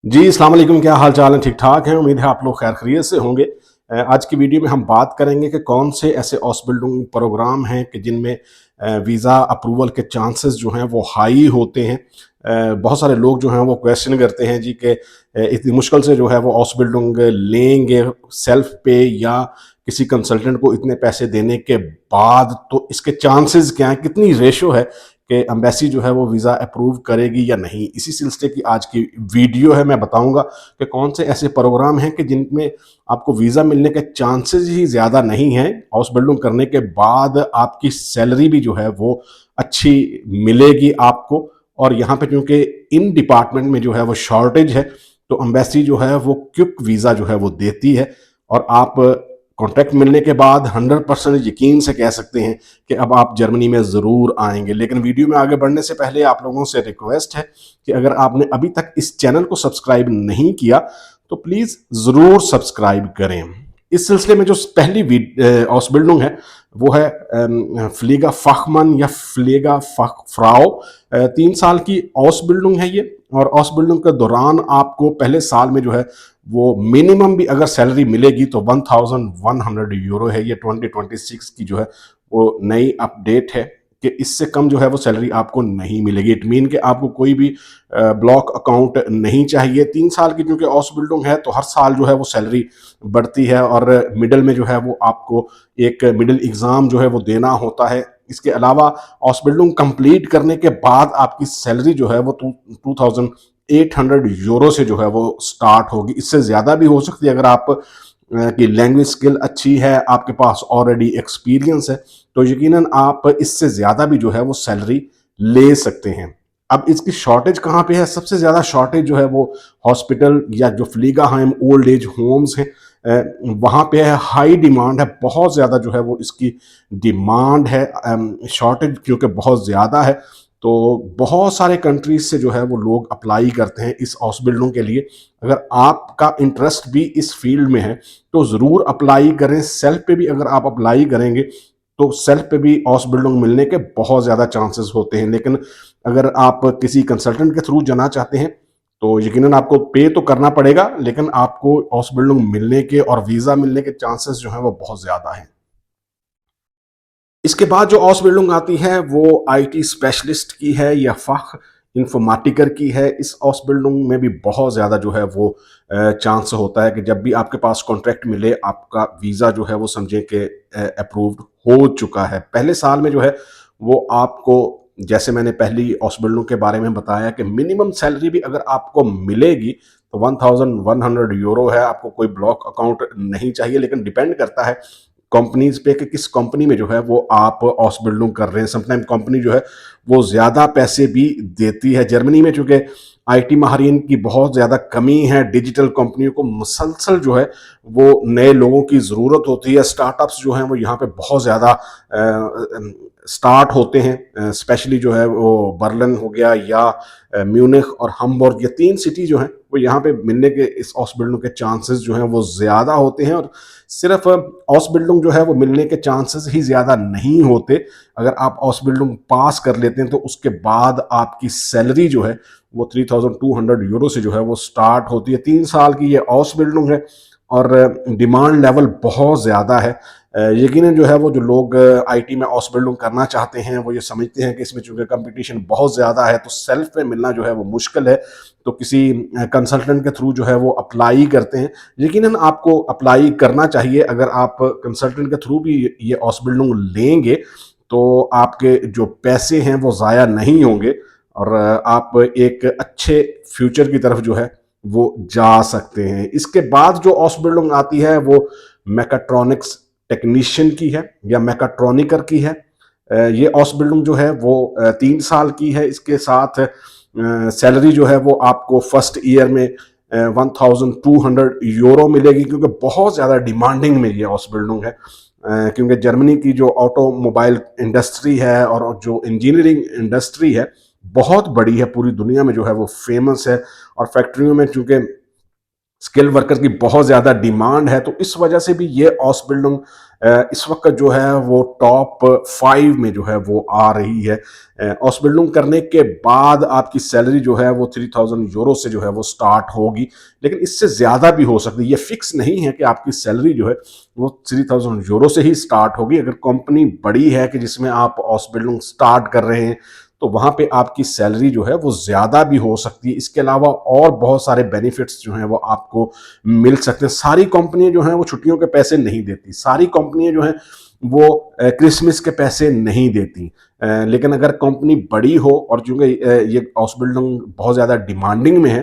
जी, अस्सलाम वालेकुम। क्या हाल चाल है? ठीक ठाक हैं। उम्मीद है आप लोग खैर खैरियत से होंगे। आज की वीडियो में हम बात करेंगे कि कौन से ऐसे हाउस बिल्डिंग प्रोग्राम हैं कि जिनमें वीज़ा अप्रूवल के चांसेस जो हैं वो हाई होते हैं। बहुत सारे लोग जो हैं वो क्वेश्चन करते हैं जी कि इतनी मुश्किल से जो है वो हाउस बिल्डिंग लेंगे सेल्फ पे या किसी कंसल्टेंट को इतने पैसे देने के बाद, तो इसके चांसेस क्या हैं? कितनी रेशो है कि एम्बेसी जो है वो वीज़ा अप्रूव करेगी या नहीं। इसी सिलसिले की आज की वीडियो है। मैं बताऊंगा कि कौन से ऐसे प्रोग्राम हैं कि जिनमें आपको वीज़ा मिलने के चांसेस ही ज़्यादा नहीं हैं। हाउस बिल्डिंग करने के बाद आपकी सैलरी भी जो है वो अच्छी मिलेगी आपको। और यहाँ पे क्योंकि इन डिपार्टमेंट में जो है वो शॉर्टेज है, तो एम्बेसी जो है वो क्विक वीज़ा जो है वो देती है। और आप कॉन्ट्रैक्ट मिलने के बाद 100% यकीन से कह सकते हैं कि अब आप जर्मनी में ज़रूर आएंगे। लेकिन वीडियो में आगे बढ़ने से पहले आप लोगों से रिक्वेस्ट है कि अगर आपने अभी तक इस चैनल को सब्सक्राइब नहीं किया तो प्लीज़ ज़रूर सब्सक्राइब करें। इस सिलसिले में जो पहली हाउस बिल्डिंग है वो है फ्लीगा फखमन या फ्लीगा फ्राओ। 3 साल की हाउस बिल्डिंग है ये। और हाउस बिल्डिंग के दौरान आपको पहले साल में जो है वो मिनिमम भी अगर सैलरी मिलेगी तो 1100 यूरो है। ये 2026 की जो है वो नई अपडेट है कि इससे कम जो है वो सैलरी आपको नहीं मिलेगी। इट मीन कि आपको कोई भी ब्लॉक अकाउंट नहीं चाहिए। 3 साल की क्योंकि हाउस बिल्डिंग है तो हर साल जो है वो सैलरी बढ़ती है। और मिडल में जो है वो आपको एक मिडिल एग्ज़ाम जो है वो देना होता है। इसके अलावा हाउस बिल्डिंग कंप्लीट करने के बाद आपकी सैलरी जो है वो 2800 यूरो से जो है वो स्टार्ट होगी। इससे ज़्यादा भी हो सकती है अगर आप की लैंग्वेज स्किल अच्छी है, आपके पास ऑलरेडी एक्सपीरियंस है, तो यकीनन आप इससे ज़्यादा भी जो है वो सैलरी ले सकते हैं। अब इसकी शॉर्टेज कहाँ पे है? सबसे ज़्यादा शॉर्टेज जो है वो हॉस्पिटल या जो फ्लीगाहाइम ओल्ड एज होम्स हैं, वहाँ पे है। हाई डिमांड है, बहुत ज़्यादा जो है वो इसकी डिमांड है। शॉर्टेज क्योंकि बहुत ज़्यादा है तो बहुत सारे कंट्रीज से जो है वो लोग अप्लाई करते हैं इस हाउस बिल्डिंग के लिए। अगर आपका इंटरेस्ट भी इस फील्ड में है तो ज़रूर अप्लाई करें। सेल्फ पे भी अगर आप अप्लाई करेंगे तो सेल्फ पे भी हाउस बिल्डिंग मिलने के बहुत ज़्यादा चांसेस होते हैं। लेकिन अगर आप किसी कंसल्टेंट के थ्रू जाना चाहते हैं तो यकीनन आपको पे तो करना पड़ेगा, लेकिन आपको हाउस बिल्डिंग मिलने के और वीज़ा मिलने के चांसेस जो हैं वो बहुत ज़्यादा हैं। इसके बाद जो हाउस बिल्डिंग आती है वो आईटी स्पेशलिस्ट की है या फ़ाख इन्फॉर्मेटिकर की है। इस हाउस बिल्डिंग में भी बहुत ज़्यादा जो है वो चांस होता है कि जब भी आपके पास कॉन्ट्रैक्ट मिले आपका वीज़ा जो है वो समझें कि अप्रूव्ड हो चुका है। पहले साल में जो है वो आपको, जैसे मैंने पहली हाउस बिल्डिंग के बारे में बताया कि मिनिमम सैलरी भी अगर आपको मिलेगी तो 1100 यूरो है। आपको कोई ब्लॉक अकाउंट नहीं चाहिए, लेकिन डिपेंड करता है कंपनीज पे कि किस कंपनी में जो है वो आप हाउस बिल्डिंग कर रहे हैं। समटाइम कंपनी जो है वो ज़्यादा पैसे भी देती है। जर्मनी में चूँकि आईटी माहिरीन की बहुत ज़्यादा कमी है, डिजिटल कंपनियों को मुसलसल जो है वो नए लोगों की ज़रूरत होती है। स्टार्टअप्स जो हैं वो यहाँ पे बहुत ज़्यादा स्टार्ट होते हैं। स्पेशली जो है वो बर्लिन हो गया या म्यूनिख और हम्बुर्ग, ये 3 सिटी जो हैं वो यहाँ पे मिलने के इस हाउस बिल्डिंग के चांसेस जो हैं वो ज़्यादा होते हैं। और सिर्फ हाउस बिल्डिंग जो है वो मिलने के चांसेस ही ज़्यादा नहीं होते। अगर आप हाउस बिल्डिंग पास कर लेते हैं तो उसके बाद आपकी सैलरी जो है वो 3200 यूरो से जो है वो स्टार्ट होती है। 3 साल की ये हाउस बिल्डिंग है और डिमांड लेवल बहुत ज़्यादा है। यकीनन जो है वो जो लोग आईटी में हाउस बिल्डिंग करना चाहते हैं वो ये समझते हैं कि इसमें चूंकि कंपटीशन बहुत ज़्यादा है तो सेल्फ पे मिलना जो है वो मुश्किल है, तो किसी कंसल्टेंट के थ्रू जो है वो अप्लाई करते हैं। यकीनन आपको अप्लाई करना चाहिए। अगर आप कंसल्टेंट के थ्रू भी ये हाउस बिल्डिंग लेंगे तो आपके जो पैसे हैं वो ज़ाया नहीं होंगे और आप एक अच्छे फ्यूचर की तरफ जो है वो जा सकते हैं। इसके बाद जो हाउस बिल्डिंग आती है वो मैकाट्रॉनिक्स टेक्नीशियन की है या मैकाट्रॉनिकर की है। ये हाउस बिल्डिंग जो है वो 3 साल की है। इसके साथ सैलरी जो है वो आपको फर्स्ट ईयर में 1200 यूरो मिलेगी, क्योंकि बहुत ज़्यादा डिमांडिंग में ये हाउस बिल्डिंग है। क्योंकि जर्मनी की जो ऑटोमोबाइल इंडस्ट्री है और जो इंजीनियरिंग इंडस्ट्री है बहुत बड़ी है, पूरी दुनिया में जो है वो फेमस है। और फैक्ट्रियों में चूंकि स्किल वर्कर की बहुत ज़्यादा डिमांड है, तो इस वजह से भी ये ऑसबिल्डिंग इस वक्त जो है वो टॉप 5 में जो है वो आ रही है। ऑसबिल्डिंग करने के बाद आपकी सैलरी जो है वो 3000 यूरो से जो है वो स्टार्ट होगी, लेकिन इससे ज़्यादा भी हो सकती है। ये फिक्स नहीं है कि आपकी सैलरी जो है वो 3000 यूरो से ही स्टार्ट होगी। अगर कंपनी बड़ी है कि जिसमें आप ऑसबिल्डिंग स्टार्ट कर रहे हैं, तो वहाँ पे आपकी सैलरी जो है वो ज़्यादा भी हो सकती है। इसके अलावा और बहुत सारे बेनिफिट्स जो हैं वो आपको मिल सकते हैं। सारी कंपनियाँ जो हैं वो छुट्टियों के पैसे नहीं देती, सारी कंपनियाँ जो हैं वो क्रिसमस के पैसे नहीं देती। लेकिन अगर कंपनी बड़ी हो और चूँकि ये हाउस बिल्डिंग बहुत ज़्यादा डिमांडिंग में है,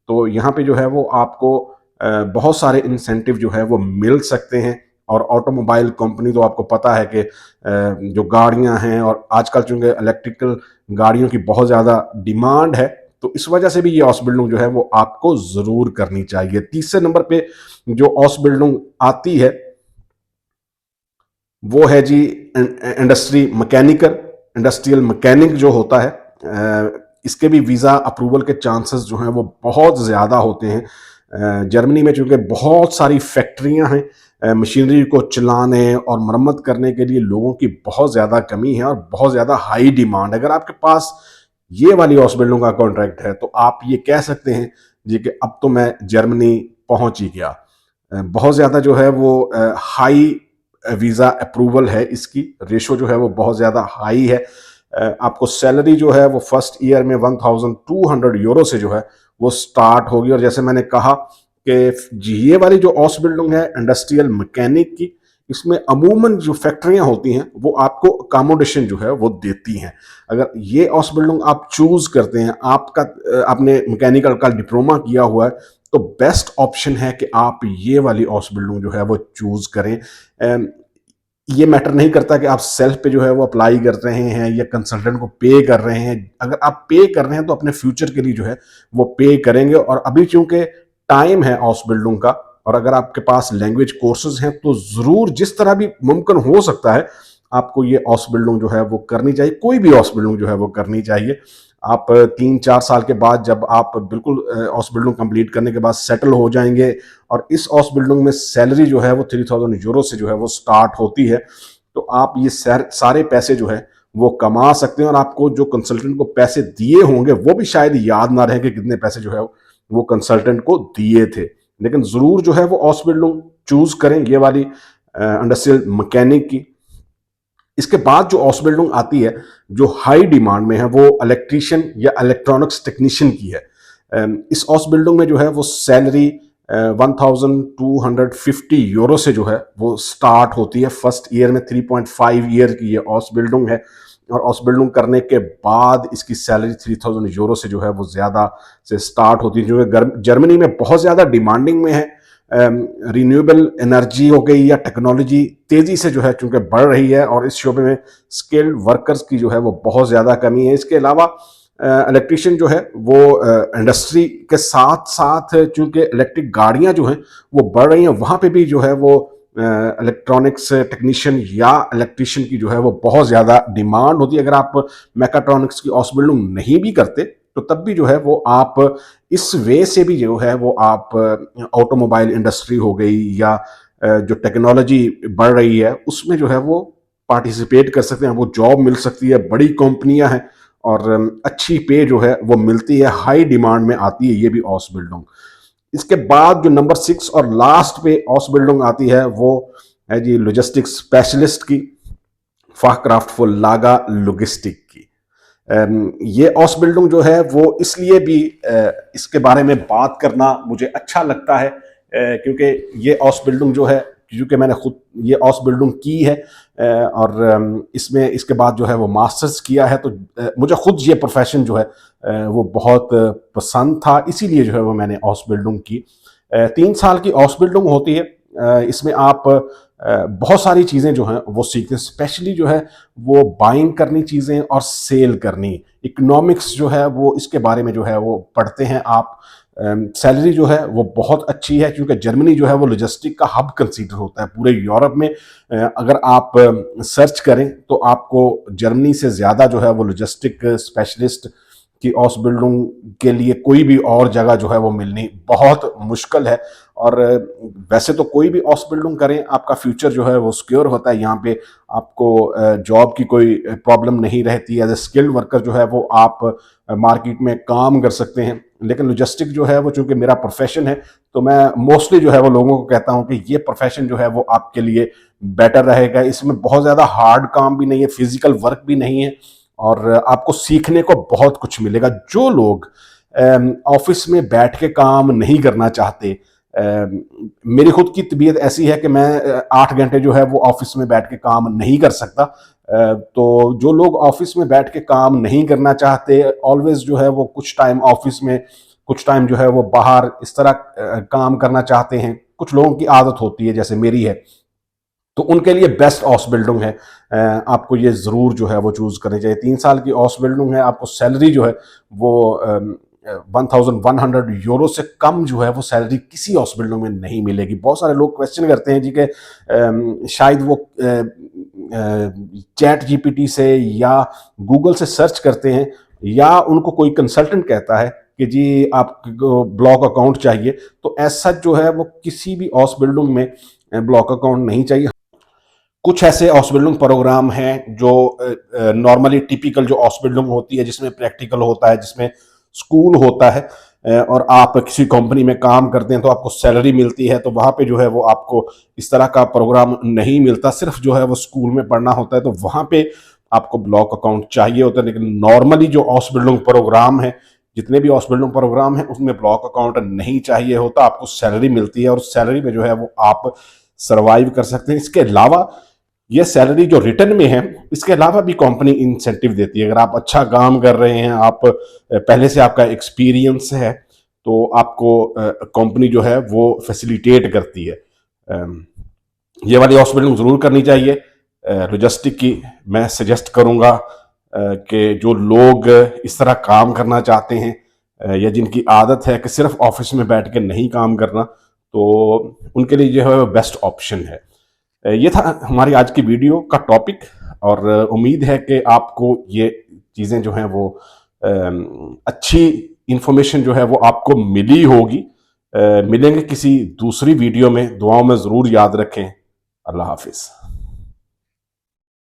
तो यहाँ पे जो है वो आपको बहुत सारे इंसेंटिव जो है वो मिल सकते हैं। और ऑटोमोबाइल कंपनी तो आपको पता है कि जो गाड़ियाँ हैं, और आजकल चूँकि इलेक्ट्रिकल गाड़ियों की बहुत ज़्यादा डिमांड है, तो इस वजह से भी ये हाउस बिल्डिंग जो है वो आपको ज़रूर करनी चाहिए। तीसरे नंबर पे जो हाउस बिल्डिंग आती है वो है जी इंडस्ट्रियल मैकेनिक जो होता है। इसके भी वीज़ा अप्रूवल के चांसेस जो हैं वो बहुत ज़्यादा होते हैं। जर्मनी में चूँकि बहुत सारी फैक्ट्रियाँ हैं, मशीनरी को चलाने और मरम्मत करने के लिए लोगों की बहुत ज़्यादा कमी है और बहुत ज़्यादा हाई डिमांड। अगर आपके पास ये वाली हाउस बिल्डिंग का कॉन्ट्रैक्ट है, तो आप ये कह सकते हैं जी कि अब तो मैं जर्मनी पहुँच ही गया। बहुत ज़्यादा जो है वो हाई वीज़ा अप्रूवल है, इसकी रेशो जो है वो बहुत ज़्यादा हाई है। आपको सैलरी जो है वो फर्स्ट ईयर में 1200 यूरो से जो है वो स्टार्ट होगी। और जैसे मैंने कहा कि ये वाली जो हाउस बिल्डिंग है इंडस्ट्रियल मैकेनिक की, इसमें अमूमन जो फैक्ट्रियां होती हैं वो आपको अकोमोडेशन जो है वो देती हैं। अगर ये हाउस बिल्डिंग आप चूज करते हैं, आपने मैकेनिकल का डिप्लोमा किया हुआ है, तो बेस्ट ऑप्शन है कि आप ये वाली हाउस बिल्डिंग जो है वो चूज करें। ये मैटर नहीं करता कि आप सेल्फ पे जो है वो अप्लाई कर रहे हैं या कंसल्टेंट को पे कर रहे हैं। अगर आप पे कर रहे हैं तो अपने फ्यूचर के लिए जो है वो पे करेंगे। और अभी चूंकि टाइम है हाउस बिल्डिंग का, और अगर आपके पास लैंग्वेज कोर्सेज हैं, तो ज़रूर जिस तरह भी मुमकिन हो सकता है आपको ये हाउस बिल्डिंग जो है वो करनी चाहिए। कोई भी हाउस बिल्डिंग जो है वो करनी चाहिए। आप 3-4 साल के बाद जब आप बिल्कुल हाउस बिल्डिंग कंप्लीट करने के बाद सेटल हो जाएंगे, और इस हाउस बिल्डिंग में सैलरी जो है वो 3000 यूरो से जो है वो स्टार्ट होती है, तो आप ये सारे पैसे जो है वो कमा सकते हैं। और आपको जो कंसल्टेंट को पैसे दिए होंगे वो भी शायद याद ना रहे कि कितने पैसे जो है वो कंसल्टेंट को दिए थे। लेकिन ज़रूर जो है वो हाउस बिल्डिंग चूज करें ये वाली इंडस्ट्रियल मैकेनिक की। इसके बाद जो हाउस बिल्डिंग आती है जो हाई डिमांड में है, वो इलेक्ट्रीशियन या इलेक्ट्रॉनिक्स टेक्नीशियन की है। इस हाउस बिल्डिंग में जो है वो सैलरी 1250 यूरो से जो है वो स्टार्ट होती है। फर्स्ट ईयर में 3.5 ईयर की ये हाउस बिल्डिंग है, और हाउस बिल्डिंग करने के बाद इसकी सैलरी 3000 यूरो से जो है वो ज़्यादा से स्टार्ट होती है, जो है जर्मनी में बहुत ज़्यादा डिमांडिंग में है। रिन्यूएबल एनर्जी हो गई या टेक्नोलॉजी तेज़ी से जो है चूँकि बढ़ रही है, और इस शोबे में स्किल्ड वर्कर्स की जो है वो बहुत ज़्यादा कमी है। इसके अलावा इलेक्ट्रिशियन जो है वो इंडस्ट्री के साथ साथ, चूँकि इलेक्ट्रिक गाड़ियाँ जो हैं वो बढ़ रही हैं, वहाँ पे भी जो है वो इलेक्ट्रॉनिक्स टेक्नीशियन या इलेक्ट्रिशियन की जो है वो बहुत ज़्यादा डिमांड होती है। अगर आप मैकाट्रॉनिक्स की हाउस बिल्डिंग नहीं भी करते, तो तब भी जो है वो आप इस वे से भी जो है वो आप ऑटोमोबाइल इंडस्ट्री हो गई या जो टेक्नोलॉजी बढ़ रही है उसमें जो है वो पार्टिसिपेट कर सकते हैं। वो जॉब मिल सकती है, बड़ी कंपनियां हैं, और अच्छी पे जो है वो मिलती है, हाई डिमांड में आती है ये भी हाउस बिल्डिंग। इसके बाद जो नंबर 6 और लास्ट पे हाउस बिल्डिंग आती है वो है जी लॉजिस्टिक्स स्पेशलिस्ट की, फाहक्राफ्ट फॉर लागा लॉजिस्टिक की। ये हाउस बिल्डिंग जो है वो इसलिए भी इसके बारे में बात करना मुझे अच्छा लगता है, क्योंकि ये हाउस बिल्डिंग जो है, क्योंकि मैंने खुद ये हाउस बिल्डिंग की है, और इसमें इसके बाद जो है वो मास्टर्स किया है, तो मुझे खुद ये प्रोफेशन जो है वो बहुत पसंद था, इसीलिए जो है वो मैंने हाउस बिल्डिंग की। 3 साल की हाउस बिल्डिंग होती है। इसमें आप बहुत सारी चीज़ें जो हैं वो सीखते हैं, स्पेशली जो है वो बाइंग करनी चीज़ें और सेल करनी, इकोनॉमिक्स जो है वो इसके बारे में जो है वो पढ़ते हैं आप। सैलरी जो है वो बहुत अच्छी है, क्योंकि जर्मनी जो है वो लॉजिस्टिक का हब कंसीडर होता है पूरे यूरोप में। अगर आप सर्च करें तो आपको जर्मनी से ज़्यादा जो है वो लॉजिस्टिक स्पेशलिस्ट कि ऑसबिल्डिंग के लिए कोई भी और जगह जो है वो मिलनी बहुत मुश्किल है। और वैसे तो कोई भी ऑसबिल्डिंग करें, आपका फ्यूचर जो है वो सिक्योर होता है। यहाँ पे आपको जॉब की कोई प्रॉब्लम नहीं रहती। एज ए स्किल्ड वर्कर जो है वो आप मार्केट में काम कर सकते हैं। लेकिन लॉजिस्टिक जो है वो चूंकि मेरा प्रोफेशन है, तो मैं मोस्टली जो है वो लोगों को कहता हूं कि ये प्रोफेशन जो है वो आपके लिए बेटर रहेगा। इसमें बहुत ज़्यादा हार्ड काम भी नहीं है, फिजिकल वर्क भी नहीं है, और आपको सीखने को बहुत कुछ मिलेगा। जो लोग ऑफिस में बैठ के काम नहीं करना चाहते, मेरी खुद की तबीयत ऐसी है कि मैं 8 घंटे जो है वो ऑफिस में बैठ के काम नहीं कर सकता। तो जो लोग ऑफिस में बैठ के काम नहीं करना चाहते, ऑलवेज जो है वो कुछ टाइम ऑफिस में, कुछ टाइम जो है वो बाहर, इस तरह काम करना चाहते हैं। कुछ लोगों की आदत होती है, जैसे मेरी है, तो उनके लिए बेस्ट ऑसबिल्डिंग है। आपको ये ज़रूर जो है वो चूज़ करनी चाहिए। 3 साल की ऑसबिल्डिंग है। आपको सैलरी जो है वो 1100 यूरो से कम जो है वो सैलरी किसी हॉस्पिटलों में नहीं मिलेगी। बहुत सारे लोग क्वेश्चन करते हैं जी कि शायद वो चैट जीपीटी से या गूगल से सर्च करते हैं, या उनको कोई कंसल्टेंट कहता है कि जी आपको ब्लॉक अकाउंट चाहिए। तो ऐसा जो है वो किसी भी हॉस्पिटल में ब्लॉक अकाउंट नहीं चाहिए। कुछ ऐसे हॉस्पिटलिंग प्रोग्राम हैं जो नॉर्मली टिपिकल जो हॉस्पिटलिंग होती है, जिसमें प्रैक्टिकल होता है, जिसमें स्कूल होता है, और आप किसी कंपनी में काम करते हैं तो आपको सैलरी मिलती है। तो वहाँ पे जो है वो आपको इस तरह का प्रोग्राम नहीं मिलता। सिर्फ जो है वो स्कूल में पढ़ना होता है, तो वहाँ पे आपको ब्लॉक अकाउंट चाहिए होता है। लेकिन नॉर्मली जो हॉस्पिटलिंग प्रोग्राम है, जितने भी हॉस्पिटलिंग प्रोग्राम है, उसमें ब्लॉक अकाउंट नहीं चाहिए होता। आपको सैलरी मिलती है और सैलरी में जो है वो आप सर्वाइव कर सकते हैं। इसके अलावा ये सैलरी जो रिटर्न में है, इसके अलावा भी कंपनी इंसेंटिव देती है। अगर आप अच्छा काम कर रहे हैं, आप पहले से आपका एक्सपीरियंस है, तो आपको कंपनी जो है वो फैसिलिटेट करती है। ये वाली हॉस्पिटल ज़रूर करनी चाहिए। लॉजिस्टिक की मैं सजेस्ट करूँगा कि जो लोग इस तरह काम करना चाहते हैं, या जिनकी आदत है कि सिर्फ ऑफिस में बैठ के नहीं काम करना, तो उनके लिए जो है बेस्ट ऑप्शन है। ये था हमारी आज की वीडियो का टॉपिक, और उम्मीद है कि आपको ये चीज़ें जो हैं वो अच्छी इंफॉर्मेशन जो है वो आपको मिली होगी। मिलेंगे किसी दूसरी वीडियो में। दुआओं में ज़रूर याद रखें। अल्लाह हाफिज़।